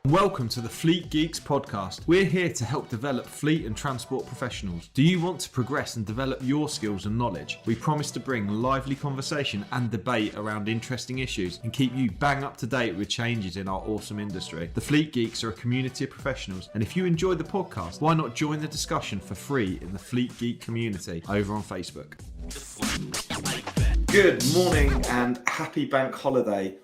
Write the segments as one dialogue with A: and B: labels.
A: Welcome to the Fleet Geeks podcast. We're here to help develop fleet and transport professionals. Do you want to progress and develop your skills and knowledge? We promise to bring lively conversation and debate around interesting issues and keep you bang up to date with changes in our awesome industry. The Fleet Geeks are a community of professionals, and if you enjoyed the podcast, why not join the discussion for free in the Fleet Geek community over on Facebook. Good morning and happy bank holiday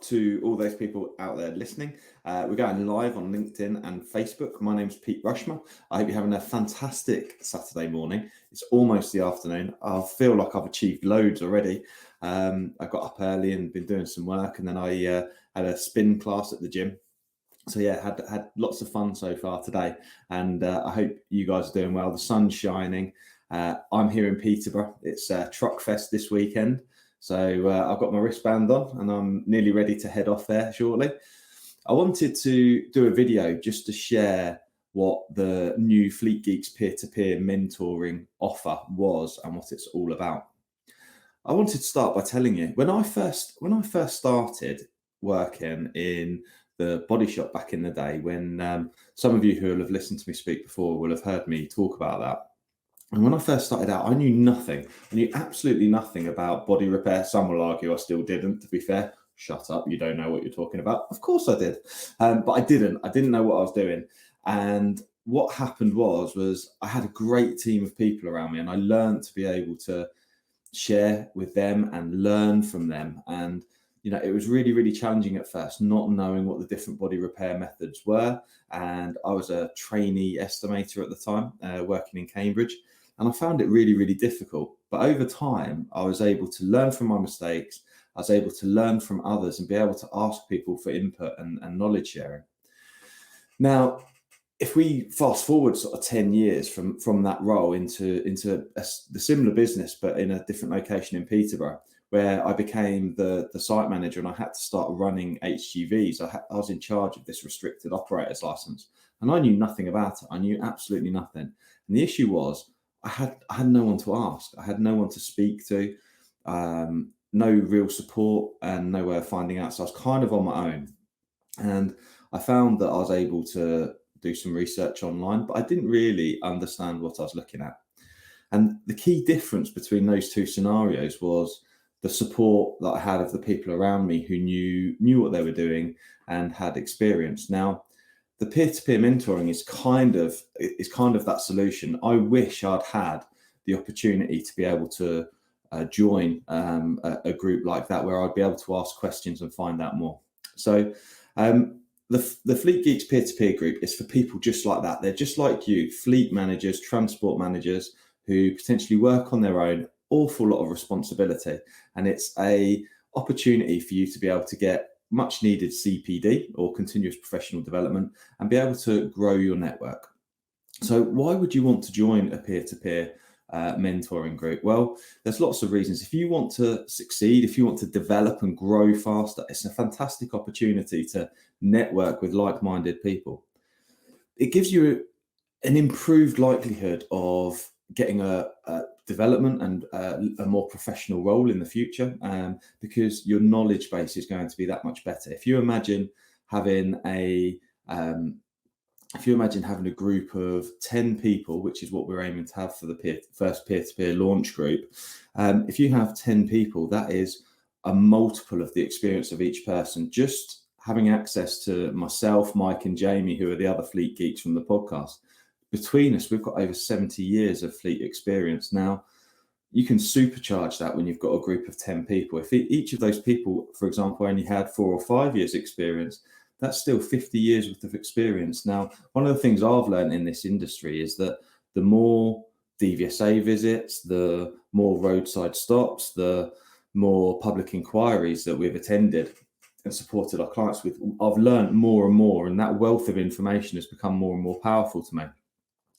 A: to all those people out there listening. We're going live on LinkedIn and Facebook. My name's Pete Rushmer. I hope you're having a fantastic Saturday morning. It's almost the afternoon. I feel like I've achieved loads already. I got up early and been doing some work, and then I had a spin class at the gym. So yeah, had lots of fun so far today, and I hope you guys are doing well. The sun's shining. I'm here in Peterborough. It's Truck Fest this weekend. So I've got my wristband on and I'm nearly ready to head off there shortly. I wanted to do a video just to share what the new Fleet Geeks peer-to-peer mentoring offer was and what it's all about. I wanted to start by telling you, when I first started working in the body shop back in the day, when some of you who will have listened to me speak before will have heard me talk about that. And when I first started out, I knew nothing. I knew absolutely nothing about body repair. Some will argue I still didn't, to be fair. Shut up, you don't know what you're talking about. Of course I did. But I didn't. I didn't know what I was doing. And what happened was I had a great team of people around me, and I learned to be able to share with them and learn from them. And, you know, it was really, really challenging at first, not knowing what the different body repair methods were. And I was a trainee estimator at the time, working in Cambridge. And I found it really, really difficult. But over time, I was able to learn from my mistakes. I was able to learn from others and be able to ask people for input and knowledge sharing. Now, if we fast forward sort of 10 years from that role into the similar business, but in a different location in Peterborough, where I became the site manager and I had to start running HGVs. I was in charge of this restricted operator's license, and I knew nothing about it. I knew absolutely nothing. And the issue was, I had no one to ask. I had no one to speak to, no real support and no way of finding out. So I was kind of on my own. And I found that I was able to do some research online, but I didn't really understand what I was looking at. And the key difference between those two scenarios was the support that I had of the people around me who knew what they were doing and had experience. Now, the peer-to-peer mentoring is kind of that solution. I wish I'd had the opportunity to be able to join a group like that, where I'd be able to ask questions and find out more. So the Fleet Geeks peer-to-peer group is for people just like that. They're just like you, fleet managers, transport managers who potentially work on their own, awful lot of responsibility. And it's a opportunity for you to be able to get much needed CPD, or continuous professional development, and be able to grow your network. So why would you want to join a peer-to-peer mentoring group? Well, there's lots of reasons. If you want to succeed, if you want to develop and grow faster, it's a fantastic opportunity to network with like-minded people. It gives you an improved likelihood of getting a development and a more professional role in the future, because your knowledge base is going to be that much better. If you imagine having a group of 10 people, which is what we're aiming to have for the first peer-to-peer launch group, if you have 10 people, that is a multiple of the experience of each person. Just having access to myself, Mike and Jamie, who are the other Fleet Geeks from the podcast, between us, we've got over 70 years of fleet experience. Now, you can supercharge that when you've got a group of 10 people. If each of those people, for example, only had 4 or 5 years experience, that's still 50 years worth of experience. Now, one of the things I've learned in this industry is that the more DVSA visits, the more roadside stops, the more public inquiries that we've attended and supported our clients with, I've learned more and more, and that wealth of information has become more and more powerful to me.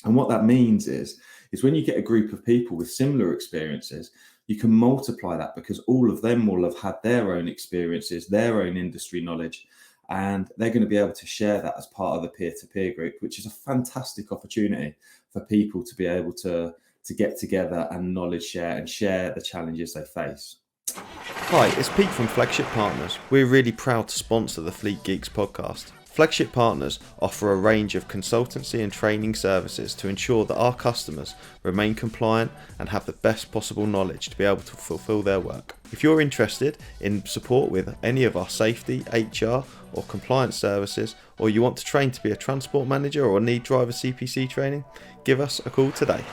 A: And what that means is when you get a group of people with similar experiences, you can multiply that, because all of them will have had their own experiences, their own industry knowledge, and they're going to be able to share that as part of the peer-to-peer group, which is a fantastic opportunity for people to be able to get together and knowledge share and share the challenges they face.
B: Hi, it's Pete from Flagship Partners. We're really proud to sponsor the Fleet Geeks podcast. Flagship partners offer a range of consultancy and training services to ensure that our customers remain compliant and have the best possible knowledge to be able to fulfill their work. If you're interested in support with any of our safety, HR or compliance services, or you want to train to be a transport manager or need driver CPC training, give us a call today.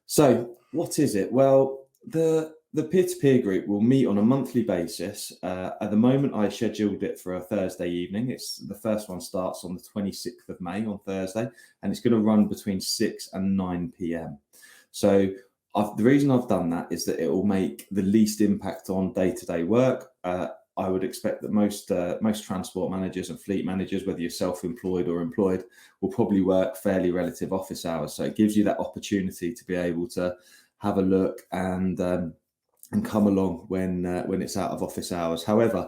A: So what is it? Well, the peer-to-peer group will meet on a monthly basis. At the moment, I scheduled it for a Thursday evening. The first one starts on the 26th of May on Thursday, and it's going to run between 6 and 9 p.m. So the reason I've done that is that it will make the least impact on day-to-day work. I would expect that most transport managers and fleet managers, whether you're self-employed or employed, will probably work fairly relative office hours. So it gives you that opportunity to be able to have a look and come along when it's out of office hours. However,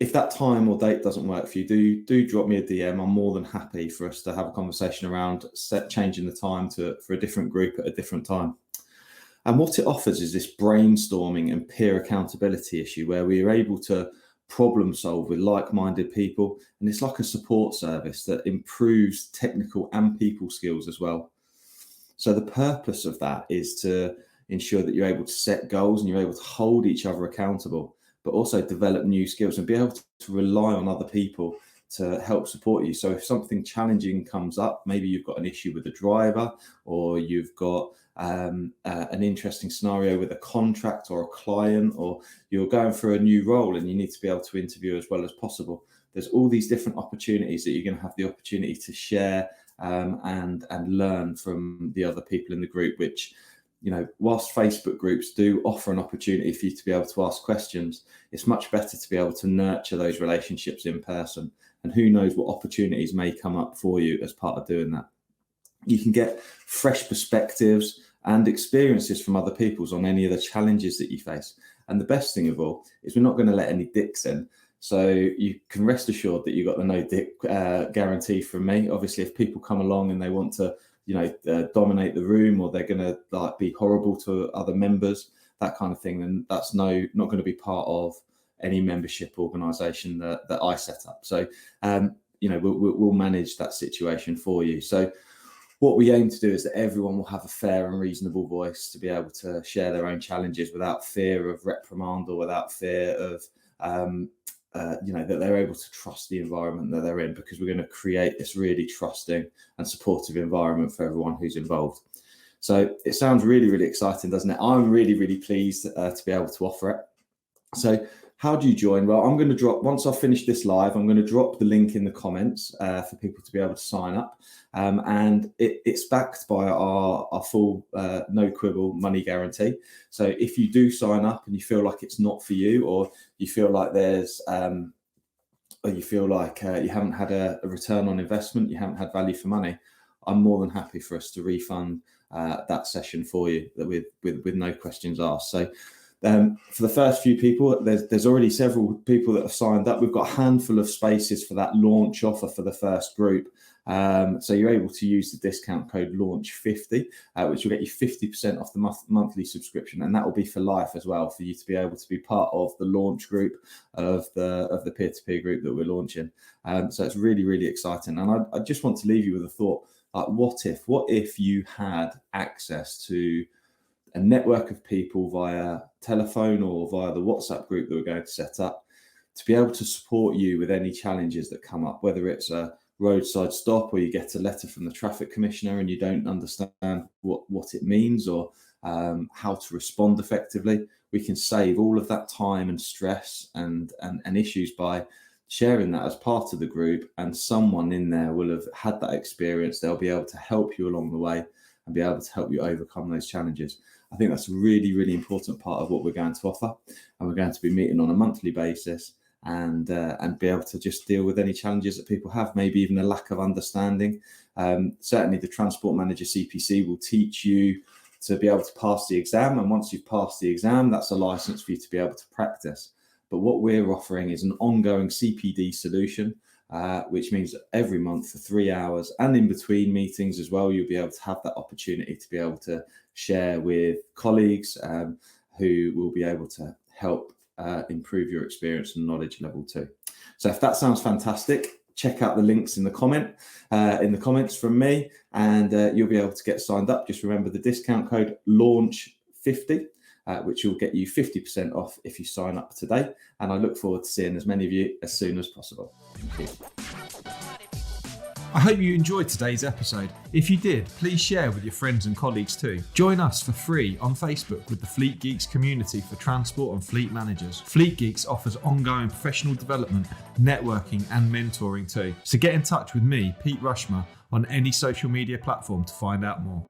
A: if that time or date doesn't work for you, do drop me a DM. I'm more than happy for us to have a conversation around changing the time for a different group at a different time. And what it offers is this brainstorming and peer accountability issue where we are able to problem solve with like-minded people. And it's like a support service that improves technical and people skills as well. So the purpose of that is to ensure that you're able to set goals and you're able to hold each other accountable, but also develop new skills and be able to rely on other people to help support you. So if something challenging comes up, maybe you've got an issue with a driver, or you've got an interesting scenario with a contract or a client, or you're going through a new role and you need to be able to interview as well as possible. There's all these different opportunities that you're going to have the opportunity to share and learn from the other people in the group, which, you know, whilst Facebook groups do offer an opportunity for you to be able to ask questions, it's much better to be able to nurture those relationships in person. And who knows what opportunities may come up for you as part of doing that. You can get fresh perspectives and experiences from other people's on any of the challenges that you face. And the best thing of all is we're not going to let any dicks in. So you can rest assured that you got the no dick guarantee from me. Obviously, if people come along and they want to, dominate the room, or they're going to be horrible to other members, that kind of thing, then that's not going to be part of any membership organisation that I set up. So, we'll manage that situation for you. So what we aim to do is that everyone will have a fair and reasonable voice to be able to share their own challenges without fear of reprimand or without fear of, that they're able to trust the environment that they're in, because we're going to create this really trusting and supportive environment for everyone who's involved. So it sounds really, really exciting, doesn't it? I'm really, really pleased to be able to offer it. So how do you join? Well, I'm going to once I've finished this live, I'm going to drop the link in the comments for people to be able to sign up. And it's backed by our full no quibble money guarantee. So if you do sign up and you feel like it's not for you, or you feel like you haven't had a return on investment, you haven't had value for money, I'm more than happy for us to refund that session for you with no questions asked. So for the first few people, there's already several people that have signed up. We've got a handful of spaces for that launch offer for the first group. So you're able to use the discount code launch50, which will get you 50% off the monthly subscription, and that will be for life as well, for you to be able to be part of the launch group of the peer-to-peer group that we're launching. So it's really, really exciting. And I just want to leave you with a thought, like, what if you had access to a network of people via telephone or via the WhatsApp group that we're going to set up, to be able to support you with any challenges that come up, whether it's a roadside stop, or you get a letter from the traffic commissioner and you don't understand what it means, or how to respond effectively. We can save all of that time and stress and issues by sharing that as part of the group, and someone in there will have had that experience. They'll be able to help you along the way and be able to help you overcome those challenges. I think that's a really, really important part of what we're going to offer, and we're going to be meeting on a monthly basis and be able to just deal with any challenges that people have, maybe even a lack of understanding. Certainly the Transport Manager CPC will teach you to be able to pass the exam, and once you've passed the exam, that's a license for you to be able to practice. But what we're offering is an ongoing CPD solution, which means that every month for 3 hours, and in between meetings as well, you'll be able to have that opportunity to be able to share with colleagues who will be able to help improve your experience and knowledge level too. So if that sounds fantastic, check out the links in the comments from me, and you'll be able to get signed up. Just remember the discount code LAUNCH50, which will get you 50% off if you sign up today. And I look forward to seeing as many of you as soon as possible. Thank you.
C: I hope you enjoyed today's episode. If you did, please share with your friends and colleagues too. Join us for free on Facebook with the Fleet Geeks community for transport and fleet managers. Fleet Geeks offers ongoing professional development, networking and mentoring too. So get in touch with me, Pete Rushmer, on any social media platform to find out more.